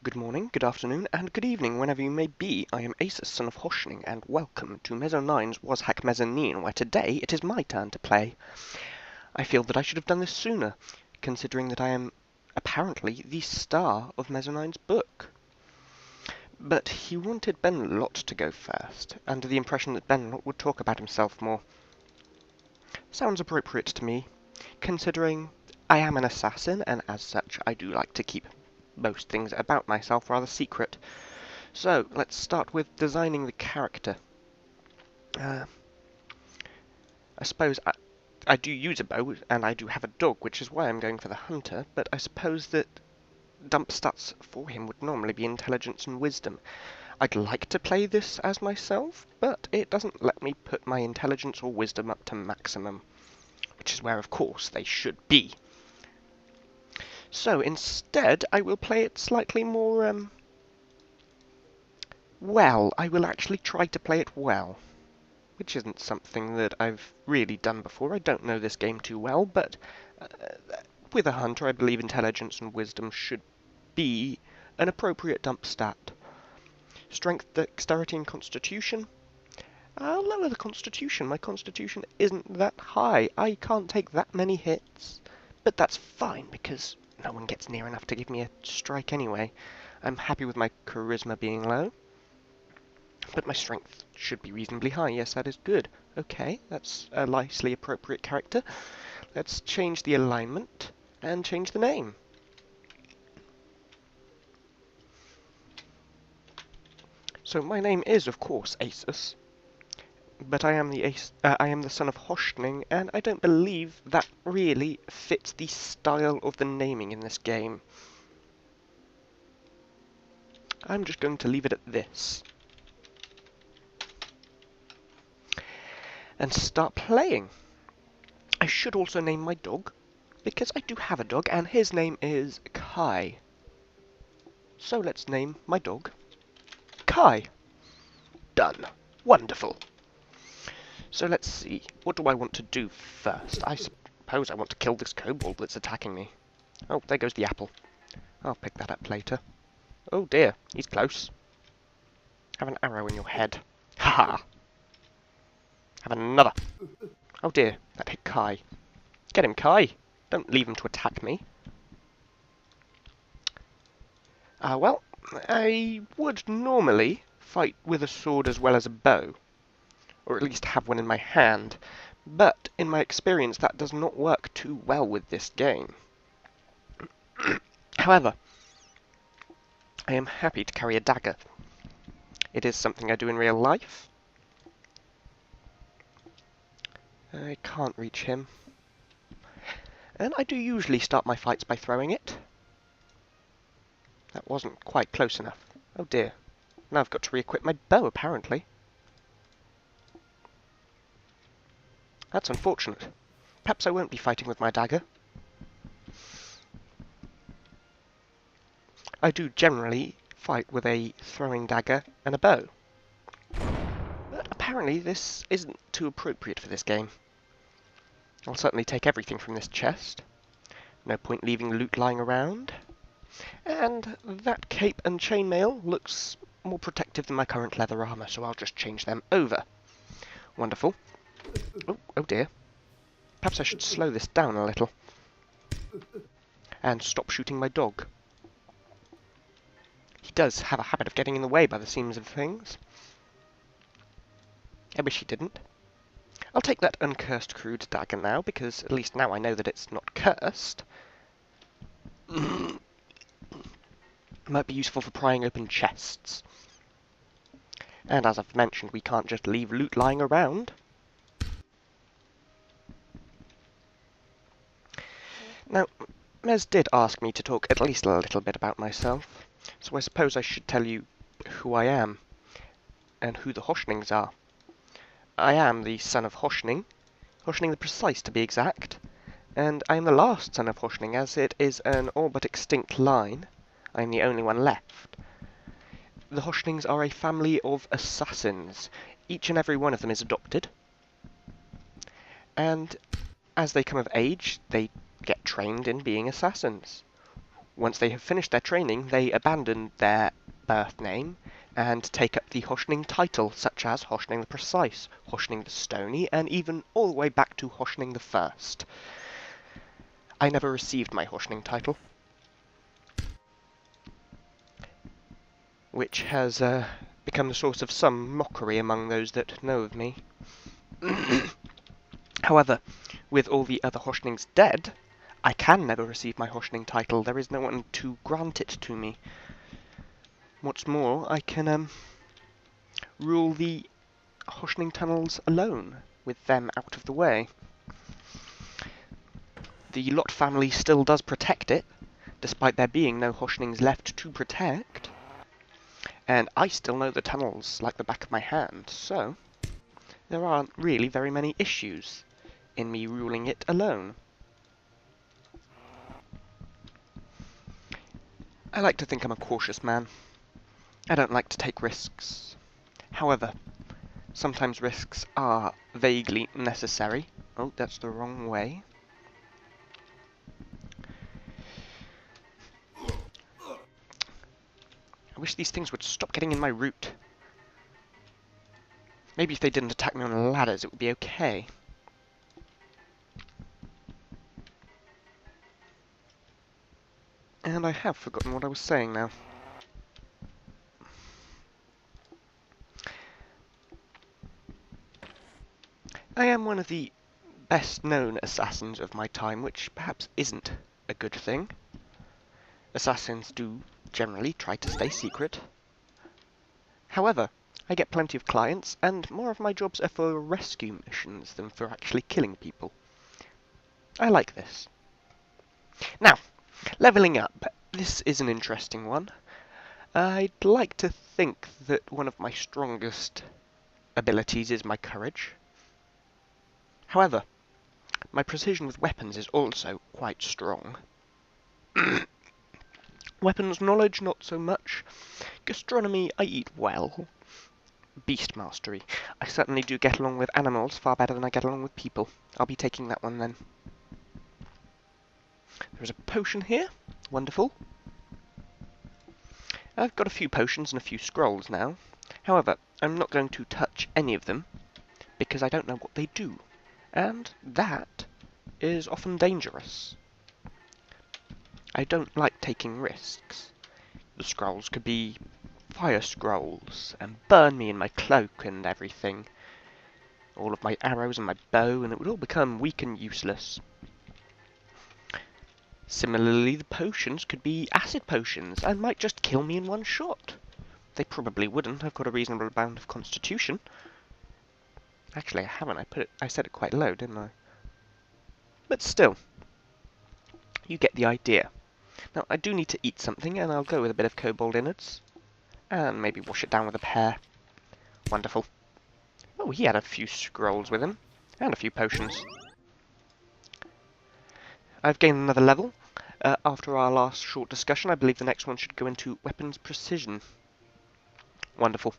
Good morning, good afternoon, and good evening, whenever you may be. I am Asus, son of Hoshning, and welcome to Mezzo 9's WazHack Mezzanine, where today it is my turn to play. I feel that I should have done this sooner, considering that I am apparently the star of Mezzo 9's book. But he wanted Ben Lot to go first, under the impression that Ben Lot would talk about himself more. Sounds appropriate to me, considering I am an assassin, and as such I do like to keep most things about myself rather secret. So, let's start with designing the character. I suppose I do use a bow, and I do have a dog, which is why I'm going for the hunter, but I suppose that dump stats for him would normally be intelligence and wisdom. I'd like to play this as myself, but it doesn't let me put my intelligence or wisdom up to maximum, which is where, of course, they should be. So, instead, I will play it slightly more, well. I will actually try to play it well, which isn't something that I've really done before. I don't know this game too well, but with a hunter, I believe intelligence and wisdom should be an appropriate dump stat. Strength, dexterity, and constitution. I'll lower the constitution. My constitution isn't that high. I can't take that many hits, but that's fine, because no one gets near enough to give me a strike anyway. I'm happy with my charisma being low, but my strength should be reasonably high. Yes, that is good. Okay, that's a nicely appropriate character. Let's change the alignment and change the name. So my name is, of course, Asus, but I am the son of Hoshning, and I don't believe that really fits the style of the naming in this game. I'm just going to leave it at this. And start playing. I should also name my dog, because I do have a dog, and his name is Kai. So let's name my dog Kai. Done. Wonderful. So let's see, what do I want to do first? I suppose I want to kill this kobold that's attacking me. Oh, there goes the apple. I'll pick that up later. Oh dear, he's close. Have an arrow in your head. Ha ha! Have another. Oh dear, that hit Kai. Get him, Kai! Don't leave him to attack me. Well, I would normally fight with a sword as well as a bow, or at least have one in my hand, but in my experience that does not work too well with this game. However, I am happy to carry a dagger. It is something I do in real life. I can't reach him. And I do usually start my fights by throwing it. That wasn't quite close enough. Oh dear. Now I've got to re-equip my bow, apparently. That's unfortunate. Perhaps I won't be fighting with my dagger. I do generally fight with a throwing dagger and a bow. But apparently this isn't too appropriate for this game. I'll certainly take everything from this chest. No point leaving loot lying around. And that cape and chainmail looks more protective than my current leather armour, so I'll just change them over. Wonderful. Oh dear. Perhaps I should slow this down a little. And stop shooting my dog. He does have a habit of getting in the way by the seams of things. I wish he didn't. I'll take that uncursed crude dagger now, because at least now I know that it's not cursed. Might be useful for prying open chests. And as I've mentioned, we can't just leave loot lying around. Now, Mez did ask me to talk at least a little bit about myself, so I suppose I should tell you who I am, and who the Hoshnings are. I am the son of Hoshning, Hoshning the Precise to be exact, and I am the last son of Hoshning, as it is an all but extinct line. I am the only one left. The Hoshnings are a family of assassins. Each and every one of them is adopted, and as they come of age, they get trained in being assassins. Once they have finished their training, they abandon their birth name and take up the Hoshning title, such as Hoshning the Precise, Hoshning the Stony, and even all the way back to Hoshning the First. I never received my Hoshning title, which has become the source of some mockery among those that know of me. However, with all the other Hoshnings dead, I can never receive my Hoshning title. There is no one to grant it to me. What's more, I can rule the Hoshning tunnels alone, with them out of the way. The Lot family still does protect it, despite there being no Hoshnings left to protect. And I still know the tunnels like the back of my hand, so there aren't really very many issues in me ruling it alone. I like to think I'm a cautious man. I don't like to take risks. However, sometimes risks are vaguely necessary. Oh, that's the wrong way. I wish these things would stop getting in my route. Maybe if they didn't attack me on ladders, it would be okay. And I have forgotten what I was saying now. I am one of the best-known assassins of my time, which perhaps isn't a good thing. Assassins do generally try to stay secret. However, I get plenty of clients, and more of my jobs are for rescue missions than for actually killing people. I like this. Now, leveling up. This is an interesting one. I'd like to think that one of my strongest abilities is my courage. However, my precision with weapons is also quite strong. Weapons knowledge, not so much. Gastronomy, I eat well. Beast mastery. I certainly do get along with animals far better than I get along with people. I'll be taking that one then. There's a potion here. Wonderful. I've got a few potions and a few scrolls now. However, I'm not going to touch any of them because I don't know what they do. And that is often dangerous. I don't like taking risks. The scrolls could be fire scrolls and burn me in my cloak and everything. All of my arrows and my bow, and it would all become weak and useless. Similarly, the potions could be acid potions and might just kill me in one shot. They probably wouldn't. I've got a reasonable amount of constitution. Actually, I haven't. I said it quite low, didn't I? But still, you get the idea. Now, I do need to eat something, and I'll go with a bit of kobold innards. And maybe wash it down with a pear. Wonderful. Oh, he had a few scrolls with him. And a few potions. I've gained another level. After our last short discussion, I believe the next one should go into weapons precision. Wonderful.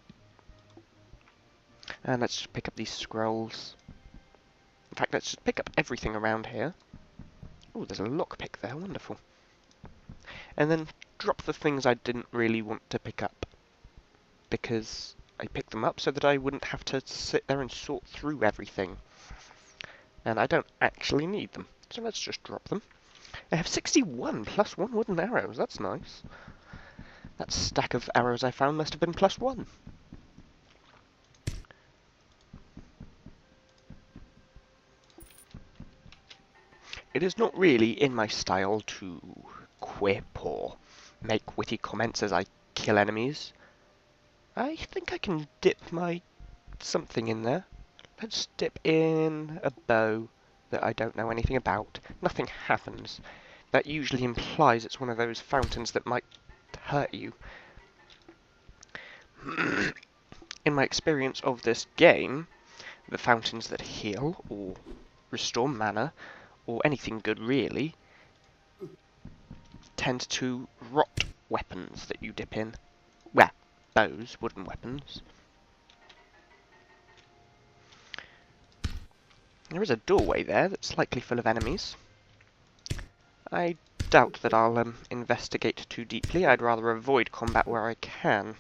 And let's just pick up these scrolls. In fact, let's just pick up everything around here. Oh, there's a lockpick there. Wonderful. And then drop the things I didn't really want to pick up, because I picked them up so that I wouldn't have to sit there and sort through everything. And I don't actually need them, so let's just drop them. I have 61 plus 1 wooden arrows. That's nice. That stack of arrows I found must have been plus 1. It is not really in my style to quip or make witty comments as I kill enemies. I think I can dip my something in there. Let's dip in a bow that I don't know anything about. Nothing happens. That usually implies it's one of those fountains that might hurt you. In my experience of this game, the fountains that heal or restore mana, or anything good really, tend to rot weapons that you dip in. Well, bows, wooden weapons. There is a doorway there that's likely full of enemies. I doubt that I'll investigate too deeply. I'd rather avoid combat where I can,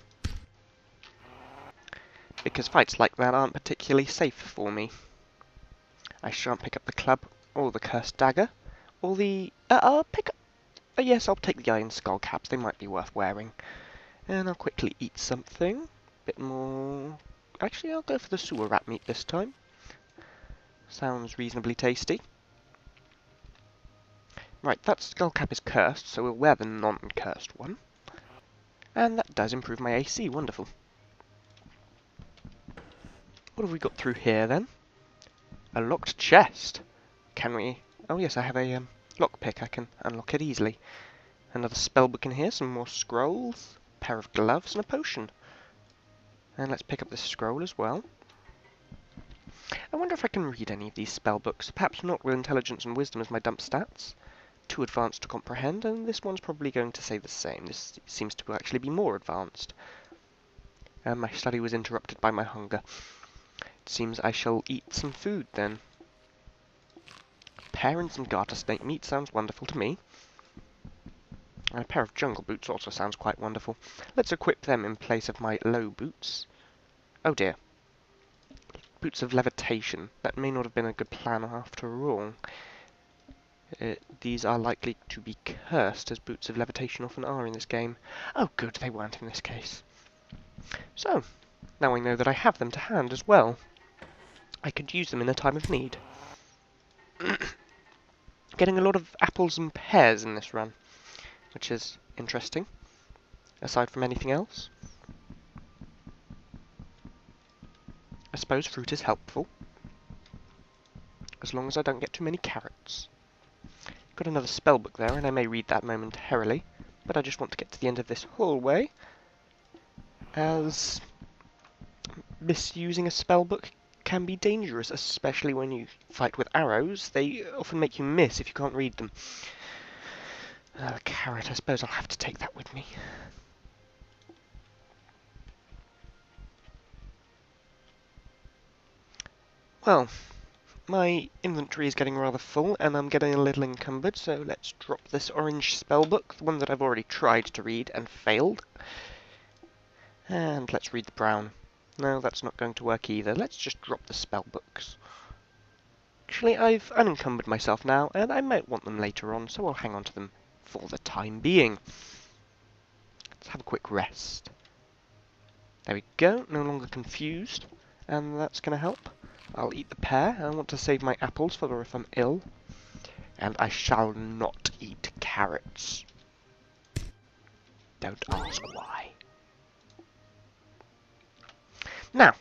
because fights like that aren't particularly safe for me. I shan't pick up the club, or the cursed dagger, or the... I'll pick up... yes, I'll take the iron skull caps. They might be worth wearing. And I'll quickly eat something. Bit more... Actually, I'll go for the sewer rat meat this time. Sounds reasonably tasty. Right, that skull cap is cursed, so we'll wear the non-cursed one. And that does improve my AC, wonderful. What have we got through here, then? A locked chest. Can we... Oh yes, I have a lockpick. I can unlock it easily. Another spellbook in here, some more scrolls, a pair of gloves, and a potion. And let's pick up this scroll as well. I wonder if I can read any of these spellbooks. Perhaps not with intelligence and wisdom as my dump stats. Too advanced to comprehend, and this one's probably going to say the same. This seems to actually be more advanced. My study was interrupted by my hunger. It seems I shall eat some food then. Pear and some garter snake meat sounds wonderful to me. And a pair of jungle boots also sounds quite wonderful. Let's equip them in place of my low boots. Oh dear. Boots of levitation. That may not have been a good plan after all. These are likely to be cursed, as boots of levitation often are in this game. Oh good, they weren't in this case. So, now I know that I have them to hand as well. I could use them in a time of need. Getting a lot of apples and pears in this run, which is interesting, aside from anything else. I suppose fruit is helpful, as long as I don't get too many carrots. Got another spellbook there, and I may read that momentarily, but I just want to get to the end of this hallway, as misusing a spellbook can be dangerous, especially when you fight with arrows. They often make you miss if you can't read them. Another carrot, I suppose I'll have to take that with me. Well, my inventory is getting rather full, and I'm getting a little encumbered, so let's drop this orange spellbook, the one that I've already tried to read and failed. And let's read the brown. No, that's not going to work either. Let's just drop the spellbooks. Actually, I've unencumbered myself now, and I might want them later on, so I'll hang on to them for the time being. Let's have a quick rest. There we go, no longer confused, and that's going to help. I'll eat the pear. I want to save my apples for if I'm ill. And I shall not eat carrots. Don't ask why. Now,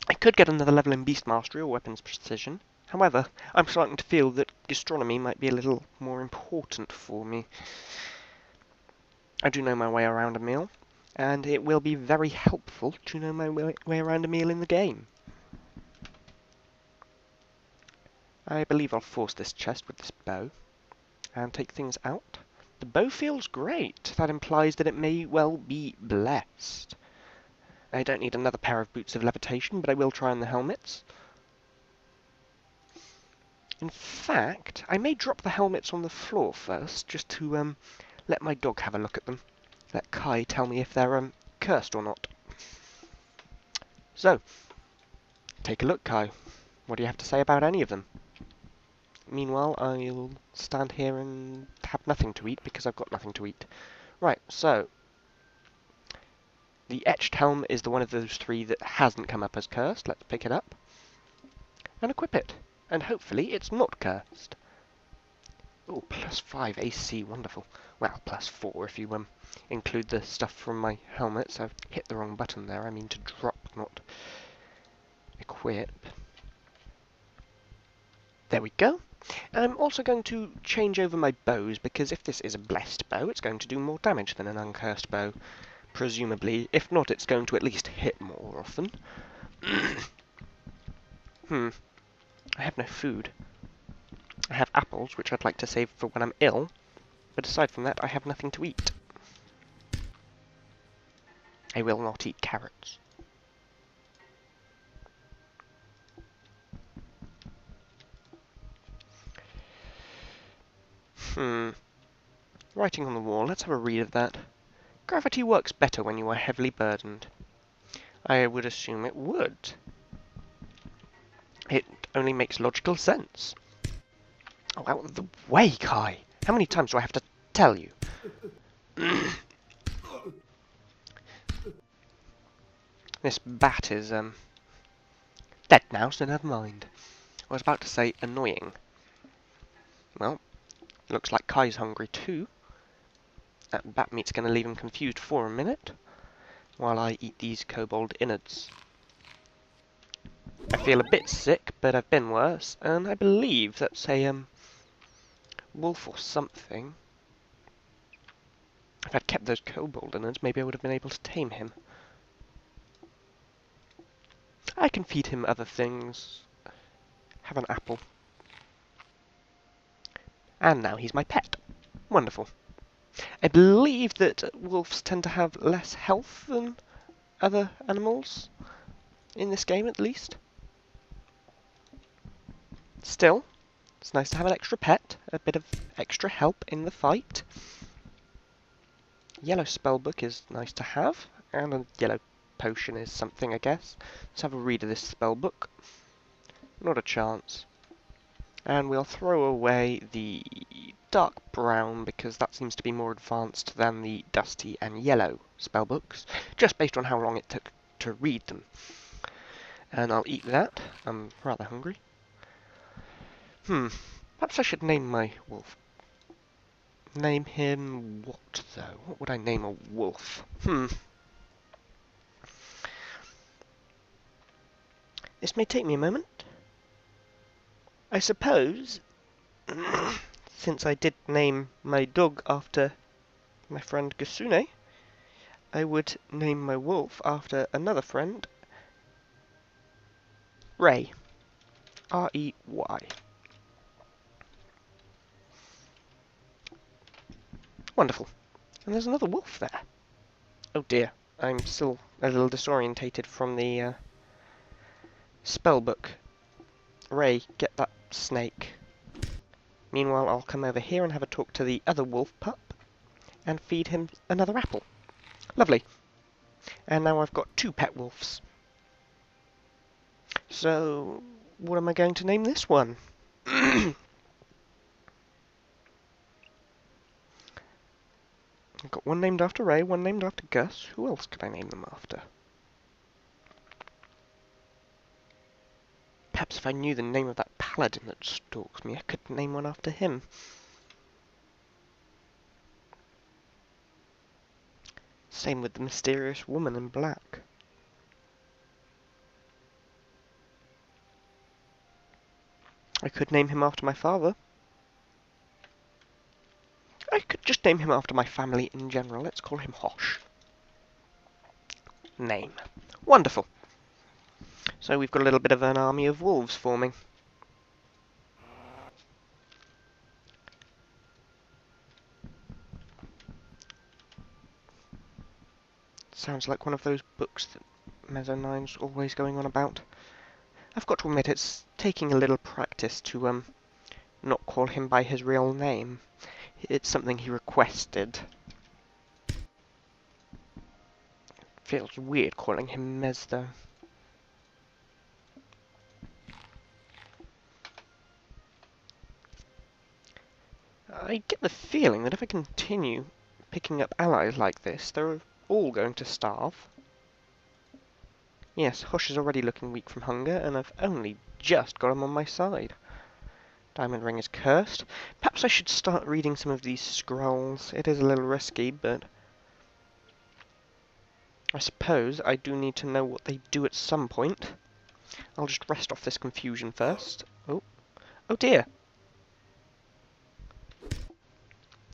I could get another level in Beast Mastery or Weapons Precision. However, I'm starting to feel that gastronomy might be a little more important for me. I do know my way around a meal, and it will be very helpful to know my way around a meal in the game. I believe I'll force this chest with this bow, and take things out. The bow feels great. That implies that it may well be blessed. I don't need another pair of boots of levitation, but I will try on the helmets. In fact, I may drop the helmets on the floor first, just to let my dog have a look at them. Let Kai tell me if they're cursed or not. So, take a look, Kai. What do you have to say about any of them? Meanwhile, I'll stand here and have nothing to eat, because I've got nothing to eat. Right, so the etched helm is the one of those three that hasn't come up as cursed. Let's pick it up and equip it. And hopefully it's not cursed. Oh, +5 AC, wonderful. Well, +4 if you include the stuff from my helmets. I've hit the wrong button there. I mean to drop, not equip. There we go. I'm also going to change over my bows, because if this is a blessed bow, it's going to do more damage than an uncursed bow. Presumably. If not, it's going to at least hit more often. I have no food. I have apples, which I'd like to save for when I'm ill, but aside from that, I have nothing to eat. I will not eat carrots. Writing on the wall, let's have a read of that. Gravity works better when you are heavily burdened. I would assume it would. It only makes logical sense. Oh, out of the way, Kai! How many times do I have to tell you? This bat is, dead now, so never mind. I was about to say annoying. Well, looks like Kai's hungry too. That bat meat's going to leave him confused for a minute, while I eat these kobold innards. I feel a bit sick, but I've been worse, and I believe that's a, wolf or something. If I'd kept those kobold innards, maybe I would have been able to tame him. I can feed him other things. Have an apple. And now he's my pet. Wonderful. I believe that wolves tend to have less health than other animals. In this game, at least. Still, it's nice to have an extra pet. A bit of extra help in the fight. Yellow spellbook is nice to have. And a yellow potion is something, I guess. Let's have a read of this spellbook. Not a chance. And we'll throw away the dark brown because that seems to be more advanced than the dusty and yellow spellbooks, just based on how long it took to read them. And I'll eat that. I'm rather hungry. Perhaps I should name my wolf. Name him what, though? What would I name a wolf? This may take me a moment. I suppose, since I did name my dog after my friend Gasune, I would name my wolf after another friend, Ray. R-E-Y. Wonderful. And there's another wolf there. Oh dear, I'm still a little disorientated from the spellbook. Ray, get that snake. Meanwhile, I'll come over here and have a talk to the other wolf pup and feed him another apple. Lovely. And now I've got 2 pet wolves. So, what am I going to name this one? I've got one named after Ray, one named after Gus. Who else could I name them after? Perhaps if I knew the name of that paladin that stalks me, I could name one after him. Same with the mysterious woman in black. I could name him after my father. I could just name him after my family in general. Let's call him Hosh. Name. Wonderful. So we've got a little bit of an army of wolves forming. Sounds like one of those books that Mezzo9's always going on about. I've got to admit, it's taking a little practice to, not call him by his real name. It's something he requested. Feels weird calling him Mez, though. I get the feeling that if I continue picking up allies like this, they're all going to starve. Yes, Hosh is already looking weak from hunger, and I've only just got him on my side. Diamond Ring is cursed. Perhaps I should start reading some of these scrolls. It is a little risky, but I suppose I do need to know what they do at some point. I'll just rest off this confusion first. Oh dear.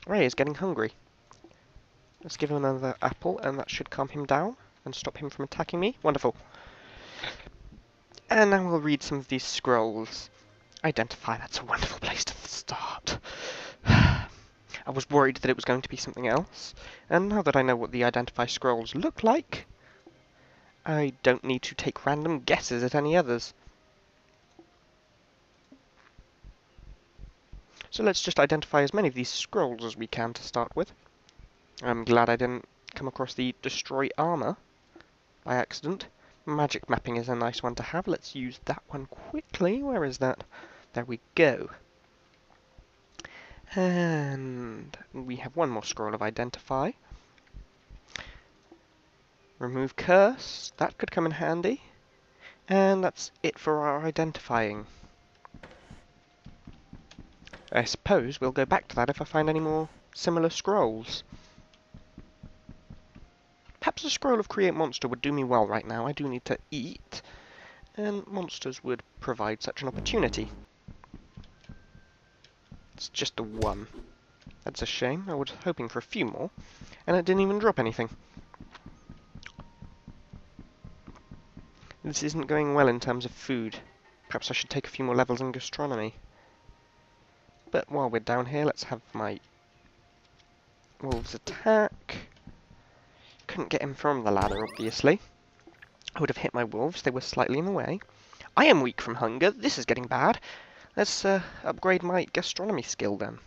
Ray is getting hungry. Let's give him another apple, and that should calm him down and stop him from attacking me. Wonderful. And now we'll read some of these scrolls. Identify, that's a wonderful place to start. I was worried that it was going to be something else, and now that I know what the Identify scrolls look like, I don't need to take random guesses at any others. So let's just identify as many of these scrolls as we can to start with. I'm glad I didn't come across the destroy armor by accident. Magic mapping is a nice one to have. Let's use that one quickly. Where is that? There we go. And we have one more scroll of identify. Remove curse. That could come in handy. And that's it for our identifying. I suppose we'll go back to that if I find any more similar scrolls. Perhaps a scroll of create monster would do me well right now. I do need to eat, and monsters would provide such an opportunity. It's just the one. That's a shame. I was hoping for a few more, and it didn't even drop anything. This isn't going well in terms of food. Perhaps I should take a few more levels in gastronomy. But while we're down here, let's have my wolves attack. Couldn't get him from the ladder, obviously. I would have hit my wolves. They were slightly in the way. I am weak from hunger. This is getting bad. Let's upgrade my gastronomy skill then.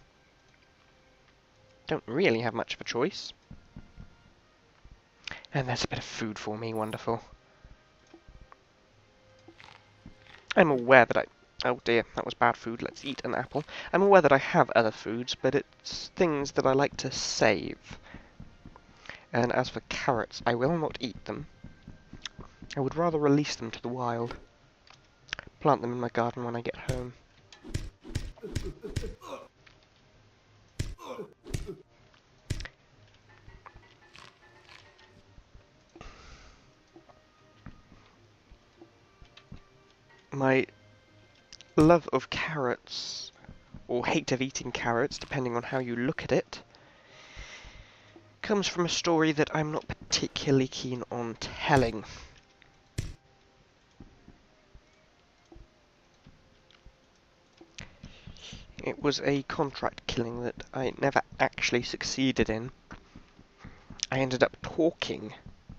Don't really have much of a choice. And there's a bit of food for me. Wonderful. I'm aware that oh dear, that was bad food. Let's eat an apple. I'm aware that I have other foods, but it's things that I like to save. And as for carrots, I will not eat them. I would rather release them to the wild. Plant them in my garden when I get home. My love of carrots, or hate of eating carrots, depending on how you look at it, comes from a story that I'm not particularly keen on telling. It was a contract killing that I never actually succeeded in. I ended up talking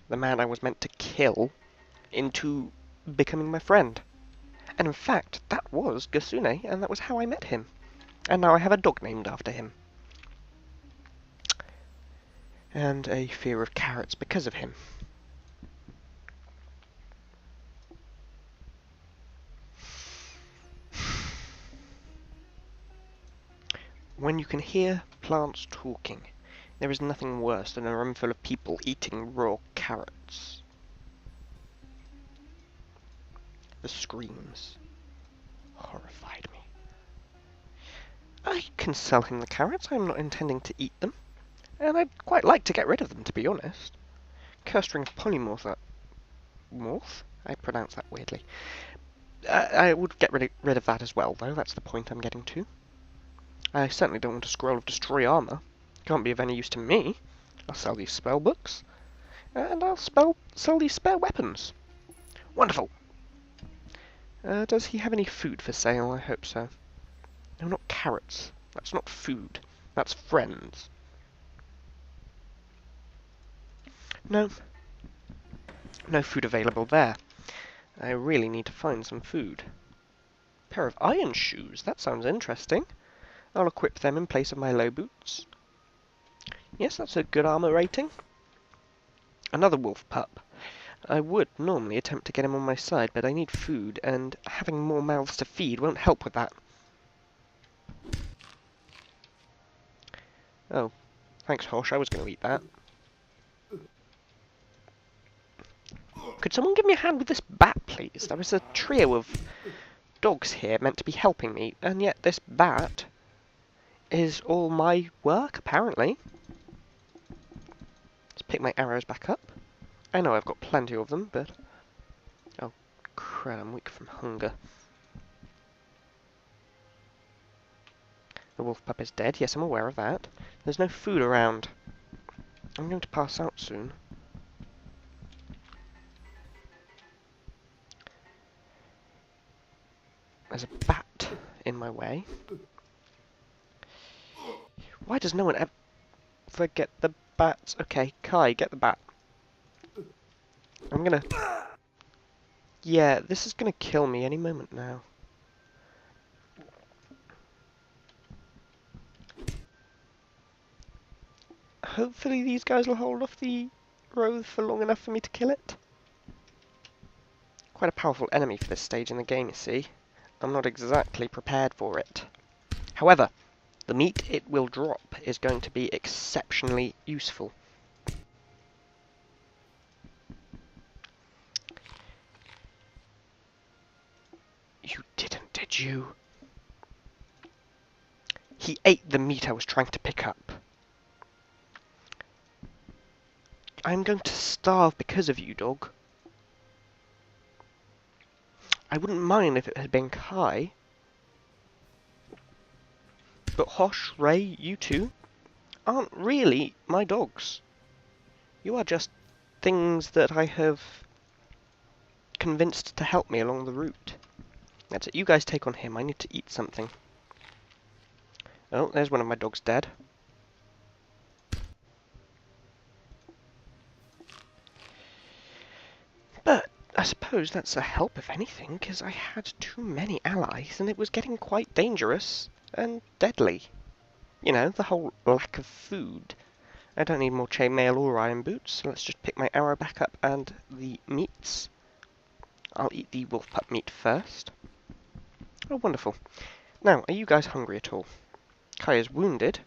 the man I was meant to kill into becoming my friend. And in fact, that was Gasune, and that was how I met him. And now I have a dog named after him. And a fear of carrots because of him. When you can hear plants talking, there is nothing worse than a room full of people eating raw carrots. The screams horrified me. I can sell him the carrots. I'm not intending to eat them. And I'd quite like to get rid of them, to be honest. Cursed ring of polymorph. Morph? I pronounce that weirdly. I would get rid of that as well, though. That's the point I'm getting to. I certainly don't want a scroll of destroy armor. Can't be of any use to me. I'll sell these spell books. And I'll sell these spare weapons. Wonderful. Does he have any food for sale? I hope so. No, not carrots. That's not food. That's friends. No. No food available there. I really need to find some food. Pair of iron shoes. That sounds interesting. I'll equip them in place of my low boots. Yes, that's a good armor rating. Another wolf pup. I would normally attempt to get him on my side, but I need food, and having more mouths to feed won't help with that. Oh, thanks, Hosh. I was going to eat that. Could someone give me a hand with this bat, please? There is a trio of dogs here meant to be helping me, and yet this bat is all my work, apparently. Let's pick my arrows back up. I know I've got plenty of them, but... oh, crap, I'm weak from hunger. The wolf pup is dead. Yes, I'm aware of that. There's no food around. I'm going to pass out soon. There's a bat in my way. Why does no one ever get the bats? Okay, Kai, get the bat. I'm gonna... yeah, this is gonna kill me any moment now. hopefully these guys will hold off the Roth for long enough for me to kill it. Quite a powerful enemy for this stage in the game, you see. I'm not exactly prepared for it. However, the meat it will drop is going to be exceptionally useful. You didn't, did you? He ate the meat I was trying to pick up. I'm going to starve because of you, dog. I wouldn't mind if it had been Kai. But Hosh, Ray, you two aren't really my dogs. You are just things that I have convinced to help me along the route. That's it, you guys take on him. I need to eat something. Oh, there's one of my dogs dead. But I suppose that's a help, if anything, because I had too many allies and it was getting quite dangerous and deadly. You know, the whole lack of food. I don't need more chainmail or iron boots, so let's just pick my arrow back up and the meats. I'll eat the wolf pup meat first. Oh, wonderful. Now, are you guys hungry at all? Kai is wounded.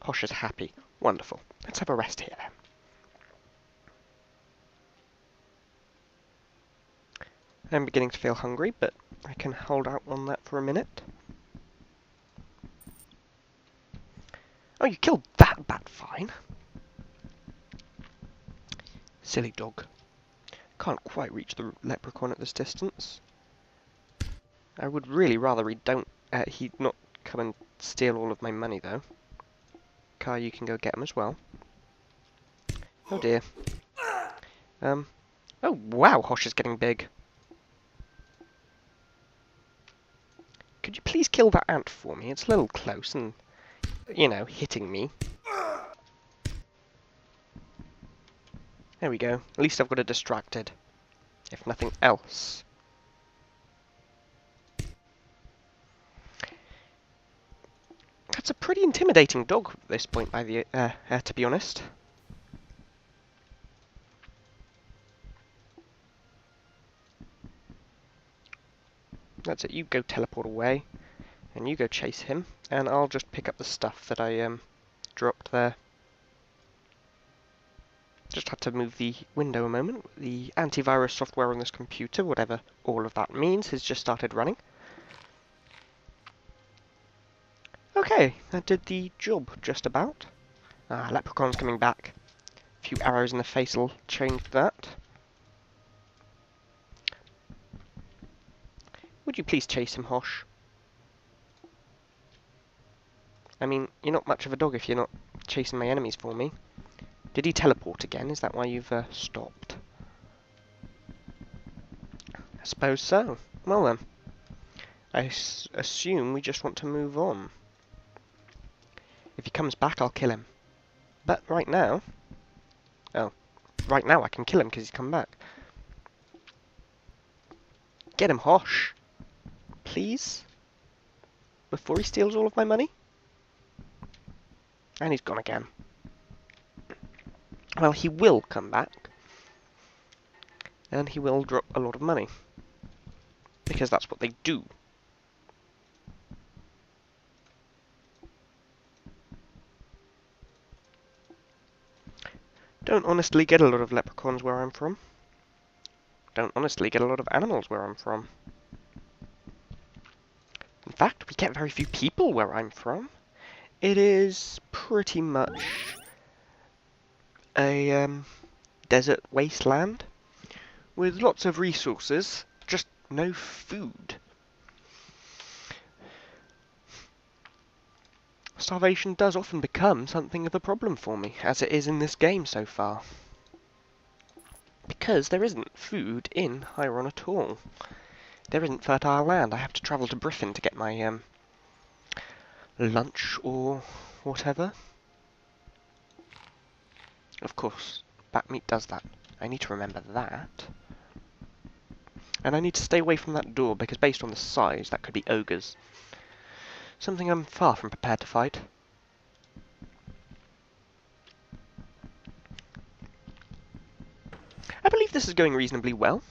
Hosh is happy. Wonderful. Let's have a rest here then. I'm beginning to feel hungry, but I can hold out on that for a minute. Oh, you killed that bat fine. Silly dog. Can't quite reach the leprechaun at this distance. I would really rather he'd not come and steal all of my money, though. Kai, you can go get him as well. Oh dear. Oh wow, Hosh is getting big. Could you please kill that ant for me? It's a little close and, you know, hitting me. There we go. At least I've got it distracted. If nothing else. That's a pretty intimidating dog at this point, to be honest. That's it, you go teleport away, and you go chase him, and I'll just pick up the stuff that I dropped there. Just had to move the window a moment. The antivirus software on this computer, whatever all of that means, has just started running. Okay, that did the job just about. Leprechaun's coming back. A few arrows in the face will change that. Would you please chase him, Hosh? I mean, you're not much of a dog if you're not chasing my enemies for me. Did he teleport again? Is that why you've stopped? I suppose so. Well then. I assume we just want to move on. If he comes back, I'll kill him. But right now... Oh. Right now I can kill him because he's come back. Get him, Hosh. Please? Before he steals all of my money? And he's gone again. Well, he will come back. And he will drop a lot of money. Because that's what they do. Don't honestly get a lot of leprechauns where I'm from. Don't honestly get a lot of animals where I'm from. In fact, we get very few people where I'm from. It is pretty much a desert wasteland with lots of resources, just no food. Starvation does often become something of a problem for me, as it is in this game so far. Because there isn't food in Hyron at all. There isn't fertile land. I have to travel to Briffin to get my lunch or whatever. Of course, bat meat does that. I need to remember that. And I need to stay away from that door, because based on the size, that could be ogres. Something I'm far from prepared to fight. I believe this is going reasonably well,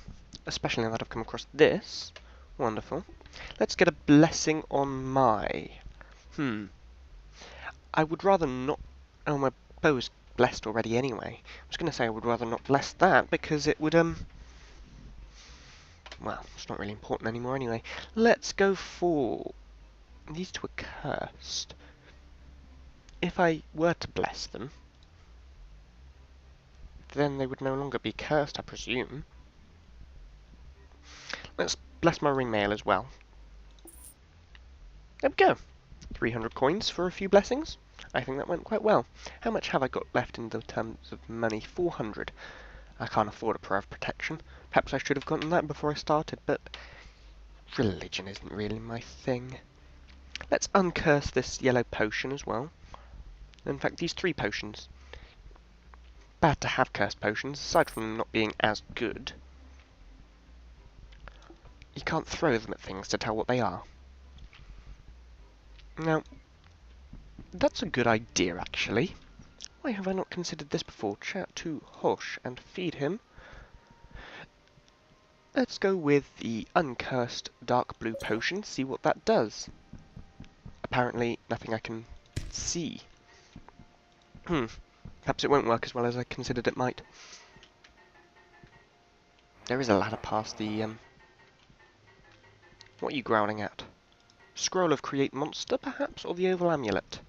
especially now that I've come across this. Wonderful. Let's get a blessing on my... I would rather not... Oh, my bow's blessed already anyway. I was going to say I would rather not bless that, because it would, well, it's not really important anymore anyway. Let's go for... These two are cursed. If I were to bless them, then they would no longer be cursed, I presume. Let's bless my ringmail as well. There we go. 300 coins for a few blessings. I think that went quite well. How much have I got left in the terms of money? 400. I can't afford a prayer of protection. Perhaps I should have gotten that before I started, but religion isn't really my thing. Let's uncurse this yellow potion as well. In fact, these 3 potions. Bad to have cursed potions, aside from them not being as good. You can't throw them at things to tell what they are. Now, that's a good idea, actually. Why have I not considered this before? Chat to Hosh and feed him. Let's go with the uncursed dark blue potion, see what that does. Apparently, nothing I can see. Perhaps it won't work as well as I considered it might. There is a ladder past the, What are you growling at? Scroll of Create Monster, perhaps? Or the Oval Amulet?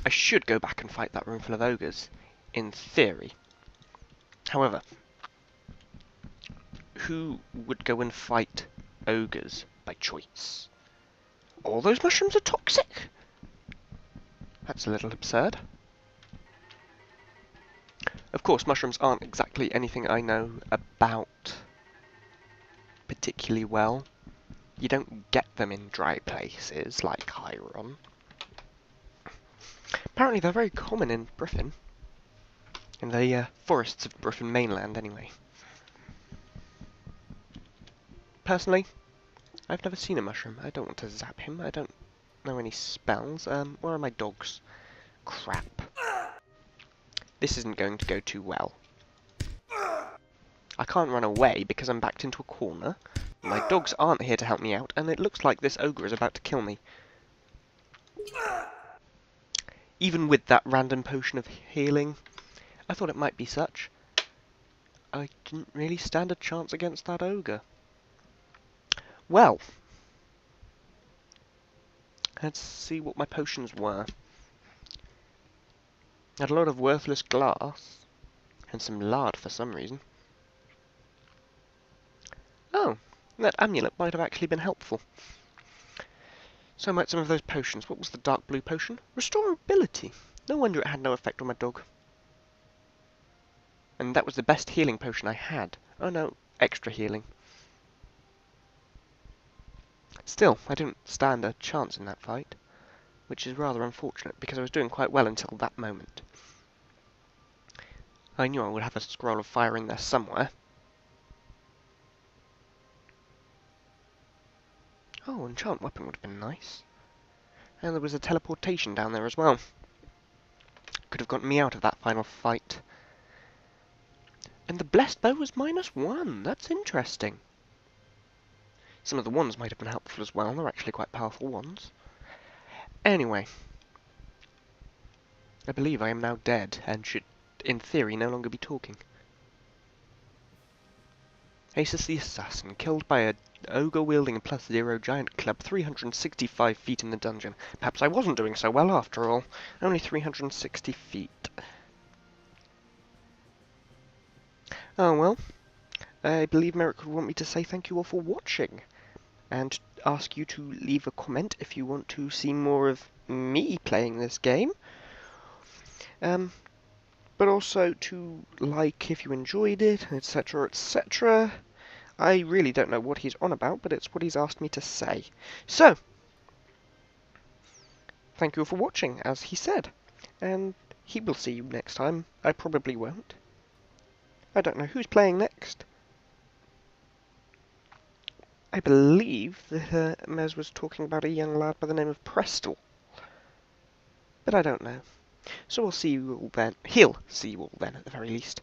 I should go back and fight that room full of ogres, in theory. However, who would go and fight ogres by choice? All those mushrooms are toxic? That's a little absurd. Of course, mushrooms aren't exactly anything I know about particularly well. You don't get them in dry places like Chiron. Apparently they're very common in Britain. In the forests of Britain mainland, anyway. Personally, I've never seen a mushroom. I don't want to zap him. I don't know any spells. Where are my dogs? Crap. This isn't going to go too well. I can't run away because I'm backed into a corner. My dogs aren't here to help me out, and it looks like this ogre is about to kill me. Even with that random potion of healing, I thought it might be such. I didn't really stand a chance against that ogre. Well, let's see what my potions were. I had a lot of worthless glass, and some lard for some reason. Oh, that amulet might have actually been helpful. So might some of those potions. What was the dark blue potion? Restorability. No wonder it had no effect on my dog. And that was the best healing potion I had. Oh no, extra healing. Still, I didn't stand a chance in that fight, which is rather unfortunate because I was doing quite well until that moment. I knew I would have a scroll of fire in there somewhere. Oh, enchant weapon would have been nice. And there was a teleportation down there as well. Could have gotten me out of that final fight. And the blessed bow was -1. That's interesting. Some of the wands might have been helpful as well. They're actually quite powerful wands. Anyway. I believe I am now dead and should, in theory, no longer be talking. Asus the Assassin, killed by a ogre wielding a +0 giant club, 365 feet in the dungeon. Perhaps I wasn't doing so well after all. Only 360 feet. Oh well. I believe Merrick would want me to say thank you all for watching. And ask you to leave a comment if you want to see more of me playing this game. But also to like if you enjoyed it, etc, etc. I really don't know what he's on about, but it's what he's asked me to say. So, thank you all for watching, as he said. And he will see you next time. I probably won't. I don't know who's playing next. I believe that Mez was talking about a young lad by the name of Prestel. But I don't know. So we'll see you all then. He'll see you all then, at the very least.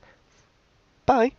Bye!